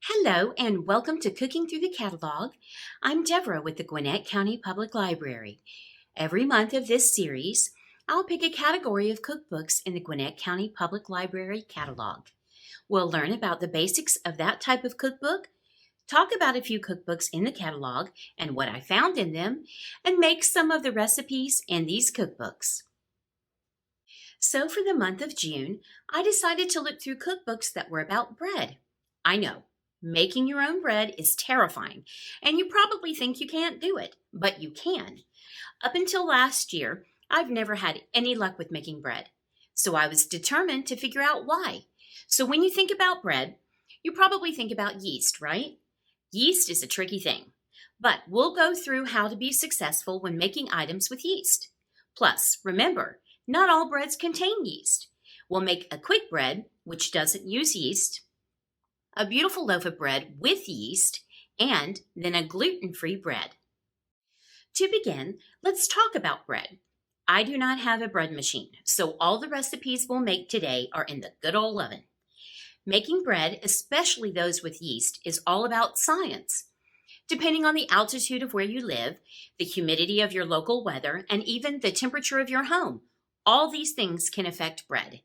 Hello and welcome to Cooking Through the Catalog. I'm Devera with the Gwinnett County Public Library. Every month of this series, I'll pick a category of cookbooks in the Gwinnett County Public Library catalog. We'll learn about the basics of that type of cookbook, talk about a few cookbooks in the catalog and what I found in them, and make some of the recipes in these cookbooks. So for the month of June, I decided to look through cookbooks that were about bread. I know, making your own bread is terrifying, and you probably think you can't do it, but you can. Up until last year, I've never had any luck with making bread, so I was determined to figure out why. So when you think about bread, you probably think about yeast, right? Yeast is a tricky thing, but we'll go through how to be successful when making items with yeast. Plus, remember, not all breads contain yeast. We'll make a quick bread, which doesn't use yeast, a beautiful loaf of bread with yeast, and then a gluten-free bread. To begin, let's talk about bread. I do not have a bread machine, so all the recipes we'll make today are in the good old oven. Making bread, especially those with yeast, is all about science. Depending on the altitude of where you live, the humidity of your local weather, and even the temperature of your home, all these things can affect bread.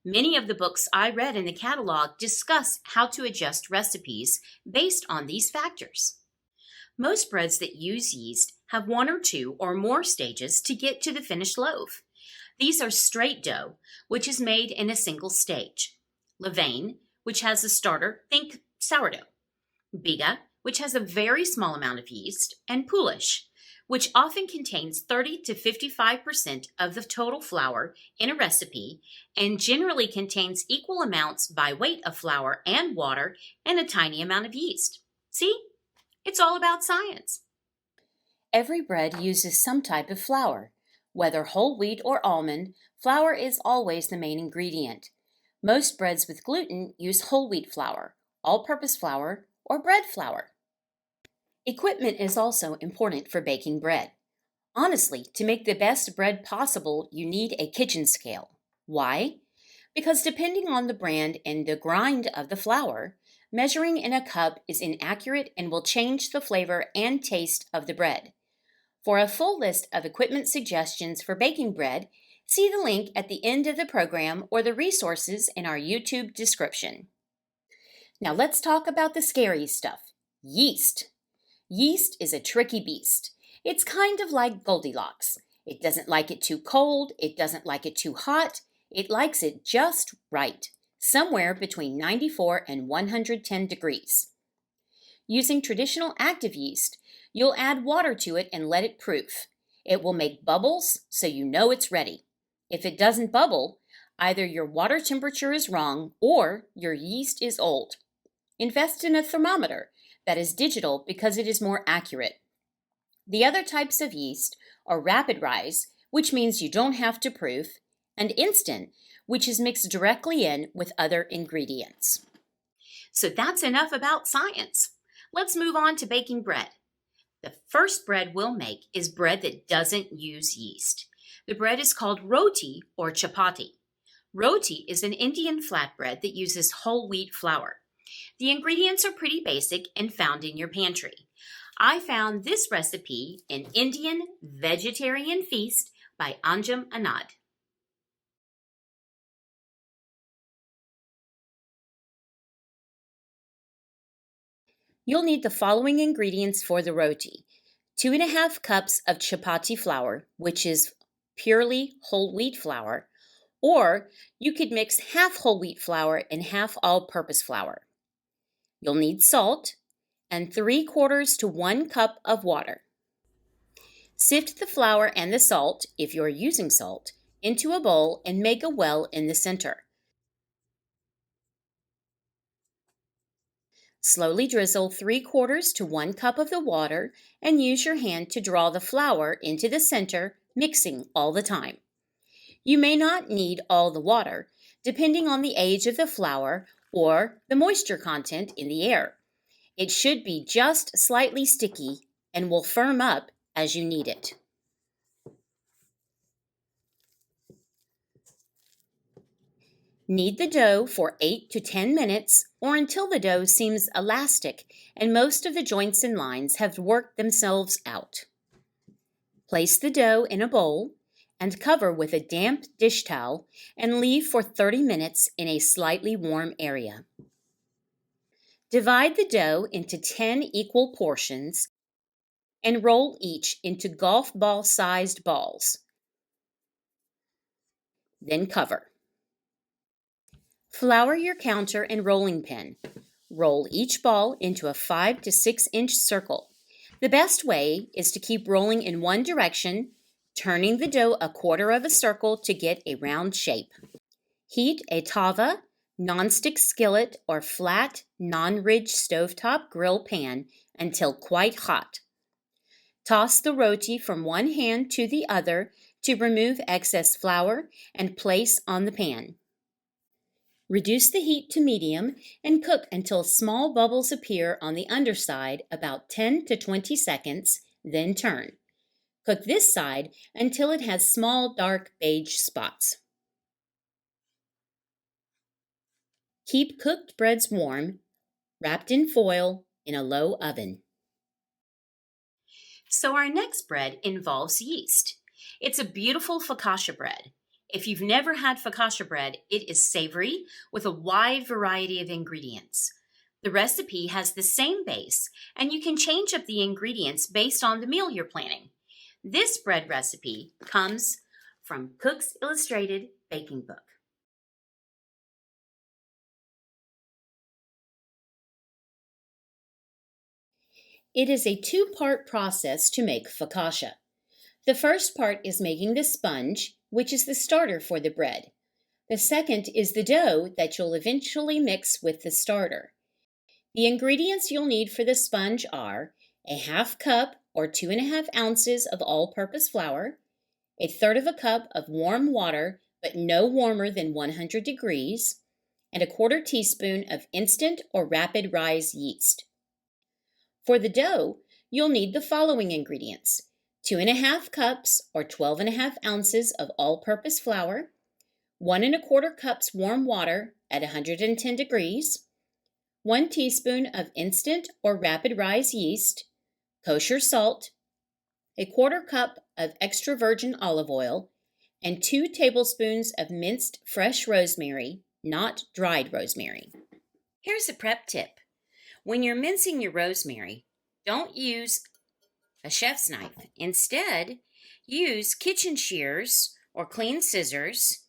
Many of the books I read in the catalog discuss how to adjust recipes based on these factors. Most breads that use yeast have one or two or more stages to get to the finished loaf. These are straight dough, which is made in a single stage. Levain, which has a starter, think sourdough. Biga, which has a very small amount of yeast, and Polish, which often contains 30 to 55% of the total flour in a recipe and generally contains equal amounts by weight of flour and water and a tiny amount of yeast. See? It's all about science. Every bread uses some type of flour. Whether whole wheat or almond, flour is always the main ingredient. Most breads with gluten use whole wheat flour, all-purpose flour, or bread flour. Equipment is also important for baking bread. Honestly, to make the best bread possible, you need a kitchen scale. Why? Because depending on the brand and the grind of the flour, measuring in a cup is inaccurate and will change the flavor and taste of the bread. For a full list of equipment suggestions for baking bread, see the link at the end of the program or the resources in our YouTube description. Now let's talk about the scary stuff, yeast. Yeast is a tricky beast. It's kind of like Goldilocks. It doesn't like it too cold, it doesn't like it too hot, it likes it just right, somewhere between 94 and 110 degrees. Using traditional active yeast, you'll add water to it and let it proof. It will make bubbles, so you know it's ready. If it doesn't bubble, either your water temperature is wrong or your yeast is old. Invest in a thermometer that is digital because it is more accurate. The other types of yeast are rapid rise, which means you don't have to proof, and instant, which is mixed directly in with other ingredients. So that's enough about science. Let's move on to baking bread. The first bread we'll make is bread that doesn't use yeast. The bread is called roti or chapati. Roti is an Indian flatbread that uses whole wheat flour. The ingredients are pretty basic and found in your pantry. I found this recipe in Indian Vegetarian Feast by Anjum Anand. You'll need the following ingredients for the roti. 2.5 cups of chapati flour, which is purely whole wheat flour, or you could mix half whole wheat flour and half all-purpose flour. You'll need salt and 3/4 to 1 cup of water. Sift the flour and the salt, if you're using salt, into a bowl and make a well in the center. Slowly drizzle 3/4 to 1 cup of the water and use your hand to draw the flour into the center, mixing all the time. You may not need all the water, depending on the age of the flour or the moisture content in the air. It should be just slightly sticky and will firm up as you need it. Knead the dough for 8 to 10 minutes or until the dough seems elastic and most of the joints and lines have worked themselves out. Place the dough in a bowl and cover with a damp dish towel and leave for 30 minutes in a slightly warm area. Divide the dough into 10 equal portions and roll each into golf ball-sized balls. Then cover. Flour your counter and rolling pin. Roll each ball into a 5 to 6 inch circle. The best way is to keep rolling in one direction, turning the dough a quarter of a circle to get a round shape. Heat a tava, nonstick skillet, or flat, non-ridged stovetop grill pan until quite hot. Toss the roti from one hand to the other to remove excess flour and place on the pan. Reduce the heat to medium and cook until small bubbles appear on the underside about 10 to 20 seconds, then turn. Cook this side until it has small dark beige spots. Keep cooked breads warm, wrapped in foil in a low oven. So our next bread involves yeast. It's a beautiful focaccia bread. If you've never had focaccia bread, it is savory with a wide variety of ingredients. The recipe has the same base, and you can change up the ingredients based on the meal you're planning. This bread recipe comes from Cook's Illustrated Baking Book. It is a two-part process to make focaccia. The first part is making the sponge, which is the starter for the bread. The second is the dough that you'll eventually mix with the starter. The ingredients you'll need for the sponge are a half cup or 2.5 ounces of all-purpose flour, a third of a cup of warm water, but no warmer than 100 degrees, and a quarter teaspoon of instant or rapid rise yeast. For the dough, you'll need the following ingredients: 2.5 cups or 12.5 ounces of all-purpose flour, 1.25 cups warm water at 110 degrees, 1 teaspoon of instant or rapid rise yeast, kosher salt, a quarter cup of extra virgin olive oil, and 2 tablespoons of minced fresh rosemary, not dried rosemary. Here's a prep tip. When you're mincing your rosemary, don't use a chef's knife. Instead, use kitchen shears or clean scissors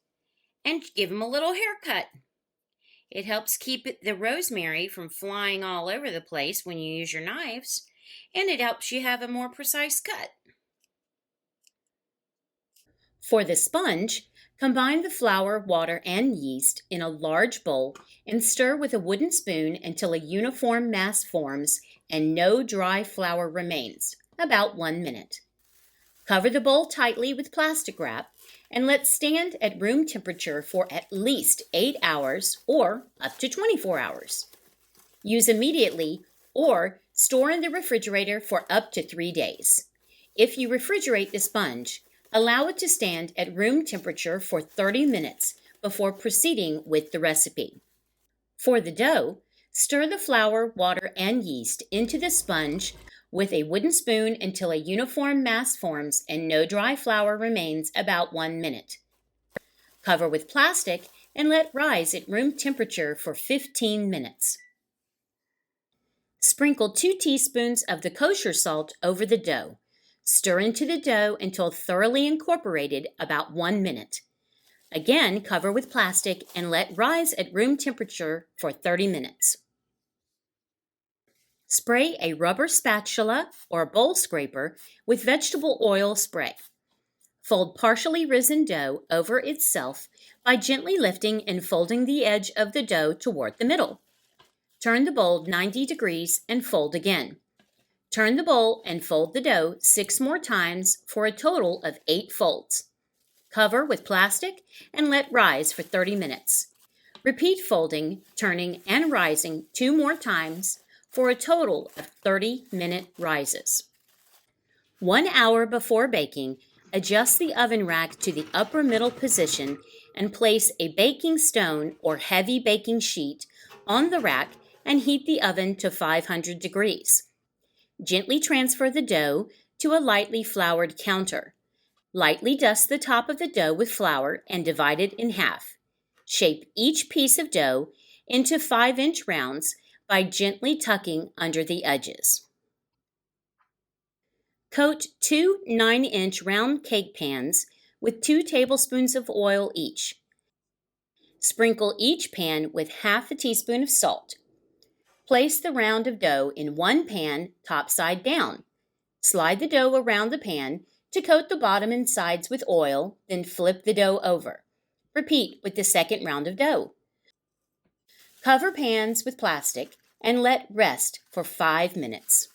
and give them a little haircut. It helps keep the rosemary from flying all over the place when you use your knives, and it helps you have a more precise cut. For the sponge, combine the flour, water, and yeast in a large bowl and stir with a wooden spoon until a uniform mass forms and no dry flour remains, about 1 minute. Cover the bowl tightly with plastic wrap and let stand at room temperature for at least 8 hours or up to 24 hours. Use immediately or store in the refrigerator for up to 3 days. If you refrigerate the sponge, allow it to stand at room temperature for 30 minutes before proceeding with the recipe. For the dough, stir the flour, water, and yeast into the sponge with a wooden spoon until a uniform mass forms and no dry flour remains, about 1 minute. Cover with plastic and let rise at room temperature for 15 minutes. Sprinkle 2 teaspoons of the kosher salt over the dough. Stir into the dough until thoroughly incorporated, about 1 minute. Again, cover with plastic and let rise at room temperature for 30 minutes. Spray a rubber spatula or bowl scraper with vegetable oil spray. Fold partially risen dough over itself by gently lifting and folding the edge of the dough toward the middle. Turn the bowl 90 degrees and fold again. Turn the bowl and fold the dough 6 more times for a total of 8 folds. Cover with plastic and let rise for 30 minutes. Repeat folding, turning, and rising 2 more times for a total of 30-minute rises. 1 hour before baking, Adjust the oven rack to the upper middle position and place a baking stone or heavy baking sheet on the rack and heat the oven to 500 degrees. Gently transfer the dough to a lightly floured counter. Lightly dust the top of the dough with flour and divide it in half. Shape each piece of dough into 5-inch rounds by gently tucking under the edges. Coat 2 9-inch round cake pans with 2 tablespoons of oil each. Sprinkle each pan with half a teaspoon of salt. Place the round of dough in one pan, top side down. Slide the dough around the pan to coat the bottom and sides with oil, then flip the dough over. Repeat with the second round of dough. Cover pans with plastic and let rest for 5 minutes.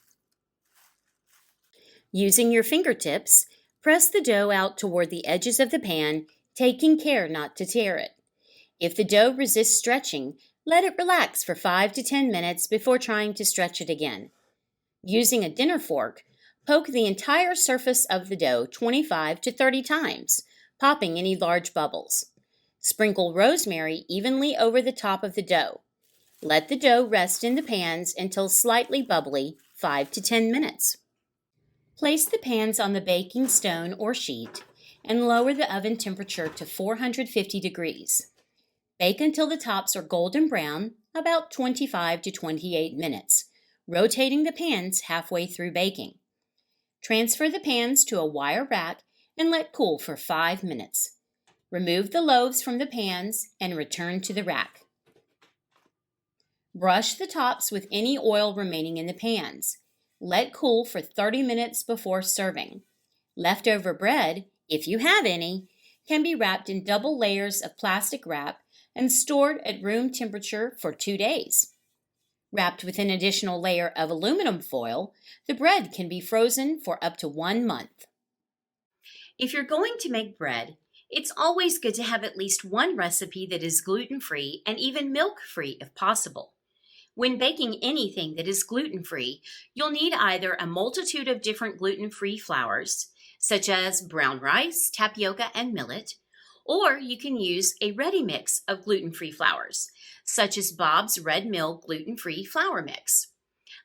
Using your fingertips, press the dough out toward the edges of the pan, taking care not to tear it. If the dough resists stretching, let it relax for 5 to 10 minutes before trying to stretch it again. Using a dinner fork, poke the entire surface of the dough 25 to 30 times, popping any large bubbles. Sprinkle rosemary evenly over the top of the dough. Let the dough rest in the pans until slightly bubbly, 5 to 10 minutes. Place the pans on the baking stone or sheet and lower the oven temperature to 450 degrees. Bake until the tops are golden brown, about 25 to 28 minutes, rotating the pans halfway through baking. Transfer the pans to a wire rack and let cool for 5 minutes. Remove the loaves from the pans and return to the rack. Brush the tops with any oil remaining in the pans. Let cool for 30 minutes before serving. Leftover bread, if you have any, can be wrapped in double layers of plastic wrap and stored at room temperature for 2 days. Wrapped with an additional layer of aluminum foil, the bread can be frozen for up to 1 month. If you're going to make bread, it's always good to have at least one recipe that is gluten-free and even milk-free if possible. When baking anything that is gluten-free, you'll need either a multitude of different gluten-free flours, such as brown rice, tapioca, and millet, or you can use a ready mix of gluten-free flours, such as Bob's Red Mill gluten-free flour mix.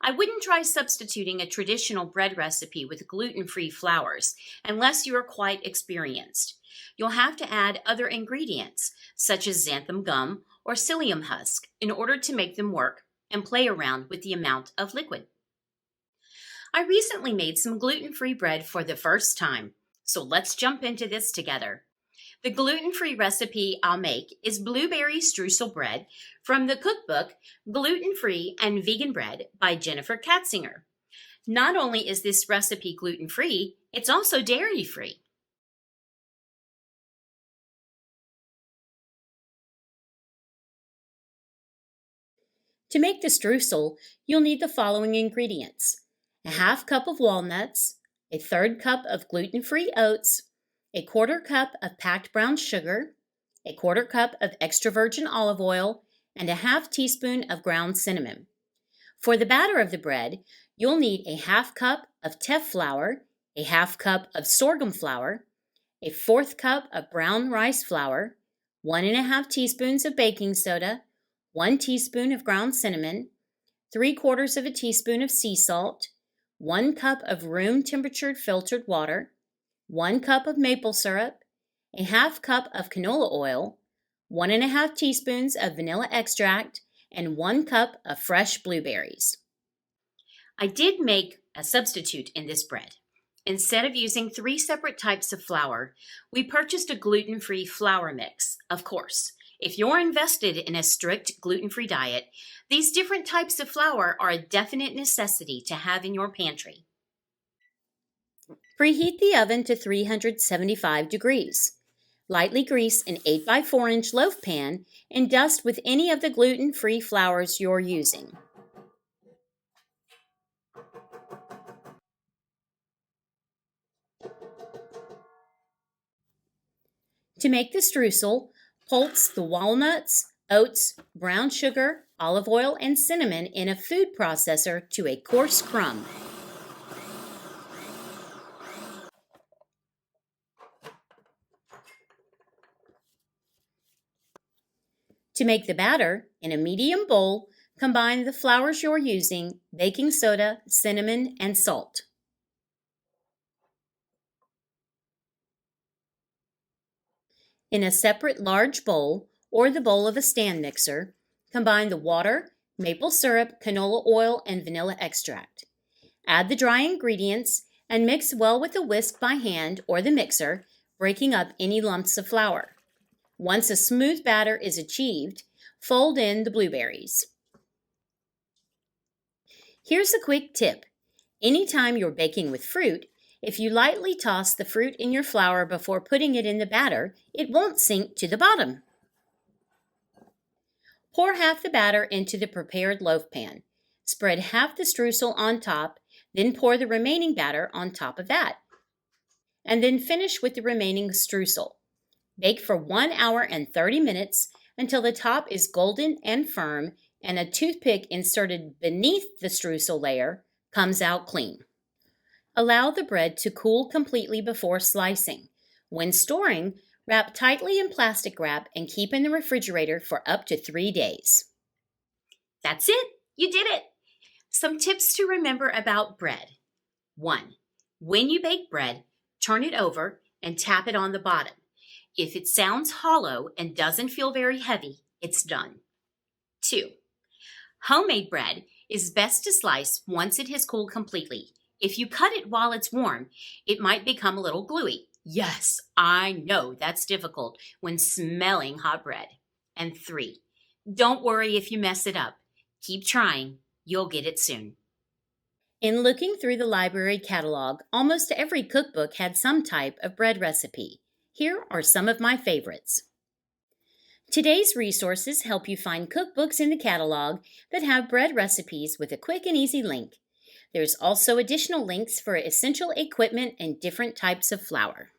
I wouldn't try substituting a traditional bread recipe with gluten-free flours unless you are quite experienced. You'll have to add other ingredients, such as xanthan gum or psyllium husk, in order to make them work and play around with the amount of liquid. I recently made some gluten-free bread for the first time, so let's jump into this together. The gluten-free recipe I'll make is blueberry streusel bread from the cookbook Gluten-Free and Vegan Bread by Jennifer Katzinger. Not only is this recipe gluten-free, it's also dairy-free. To make the streusel, you'll need the following ingredients: a half cup of walnuts, a third cup of gluten-free oats, a quarter cup of packed brown sugar, a quarter cup of extra virgin olive oil, and a half teaspoon of ground cinnamon. For the batter of the bread, you'll need a half cup of teff flour, a half cup of sorghum flour, a fourth cup of brown rice flour, 1½ teaspoons of baking soda, 1 teaspoon of ground cinnamon, 3/4 of a teaspoon of sea salt, 1 cup of room temperature filtered water, 1 cup of maple syrup, a half cup of canola oil, 1½ teaspoons of vanilla extract, and 1 cup of fresh blueberries. I did make a substitute in this bread. Instead of using 3 separate types of flour, we purchased a gluten-free flour mix, of course. If you're invested in a strict gluten-free diet, these different types of flour are a definite necessity to have in your pantry. Preheat the oven to 375 degrees. Lightly grease an 8x4-inch loaf pan and dust with any of the gluten-free flours you're using. To make the streusel, pulse the walnuts, oats, brown sugar, olive oil, and cinnamon in a food processor to a coarse crumb. To make the batter, in a medium bowl, combine the flours you're using, baking soda, cinnamon, and salt. In a separate large bowl, or the bowl of a stand mixer, combine the water, maple syrup, canola oil, and vanilla extract. Add the dry ingredients and mix well with a whisk by hand or the mixer, breaking up any lumps of flour. Once a smooth batter is achieved, fold in the blueberries. Here's a quick tip. Anytime you're baking with fruit, if you lightly toss the fruit in your flour before putting it in the batter, it won't sink to the bottom. Pour half the batter into the prepared loaf pan. Spread half the streusel on top, then pour the remaining batter on top of that. And then finish with the remaining streusel. Bake for 1 hour and 30 minutes until the top is golden and firm and a toothpick inserted beneath the streusel layer comes out clean. Allow the bread to cool completely before slicing. When storing, wrap tightly in plastic wrap and keep in the refrigerator for up to 3 days. That's it! You did it! Some tips to remember about bread. 1. When you bake bread, turn it over and tap it on the bottom. If it sounds hollow and doesn't feel very heavy, it's done. 2. Homemade bread is best to slice once it has cooled completely. If you cut it while it's warm, it might become a little gluey. Yes, I know that's difficult when smelling hot bread. And 3, don't worry if you mess it up. Keep trying. You'll get it soon. In looking through the library catalog, almost every cookbook had some type of bread recipe. Here are some of my favorites. Today's resources help you find cookbooks in the catalog that have bread recipes with a quick and easy link. There's also additional links for essential equipment and different types of flour.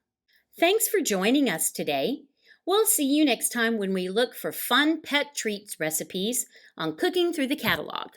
Thanks for joining us today. We'll see you next time when we look for fun pet treats recipes on Cooking Through the Catalog.